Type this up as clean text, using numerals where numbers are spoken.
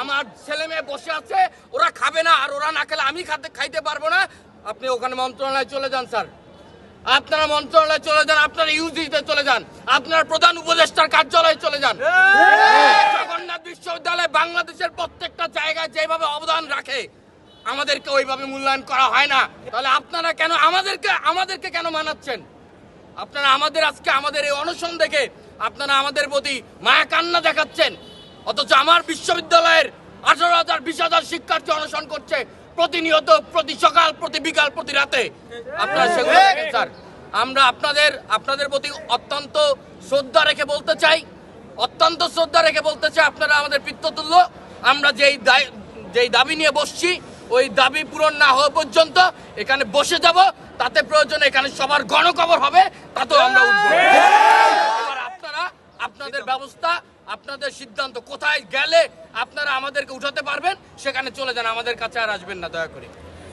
আমার ছেলে মেয়ে বসে আছে, ওরা খাবে না, আর ওরা না খেলে আমি খাইতে পারবো না। আপনি ওখানে মন্ত্রণালয়ে চলে যান স্যার, আপনারা মন্ত্রণালয়ে চলে যান, আপনারা ইউজিতে চলে যান, আপনার প্রধান উপদেষ্টার কার্যালয়ে চলে যান। জগন্নাথ বিশ্ববিদ্যালয় বাংলাদেশের প্রত্যেকটা জায়গায় যেভাবে অবদান রাখে আমাদেরকে ওইভাবে মূল্যায়ন করা হয় না। তাহলে আপনারা কেন আমাদেরকে কেন মানাচ্ছেন? আপনারা আজকে আমাদের এই অনশন দেখে আপনারা আমাদের প্রতি মায়া কান্না দেখাচ্ছেন, অথচ আমার বিশ্ববিদ্যালয়ের 18,000 20,000 শিক্ষার্থী অনশন করছে প্রতিনিয়ত, প্রতি সকাল, প্রতি বিকাল, প্রতি রাতে। আপনারা সেগুলো দেখেন স্যার। আমরা আপনাদের প্রতি অত্যন্ত শ্রদ্ধা রেখে বলতে চাই, আপনারা আমাদের পিতৃতুল্য। আমরা যেই দাবি নিয়ে বসছি, ওই দাবি পূরণ না হওয়া পর্যন্ত এখানে বসে যাব। তাতে প্রয়োজনে এখানে সবার গণকবর হবে, তাতেও আমরা উঠব। এবার আপনাদের ব্যবস্থা, আপনাদের সিদ্ধান্ত, কোথায় গেলে আপনারা আমাদেরকে উঠাতে পারবেন সেখানে চলে যান, আমাদের কাছে আর আসবেন না দয়া করে।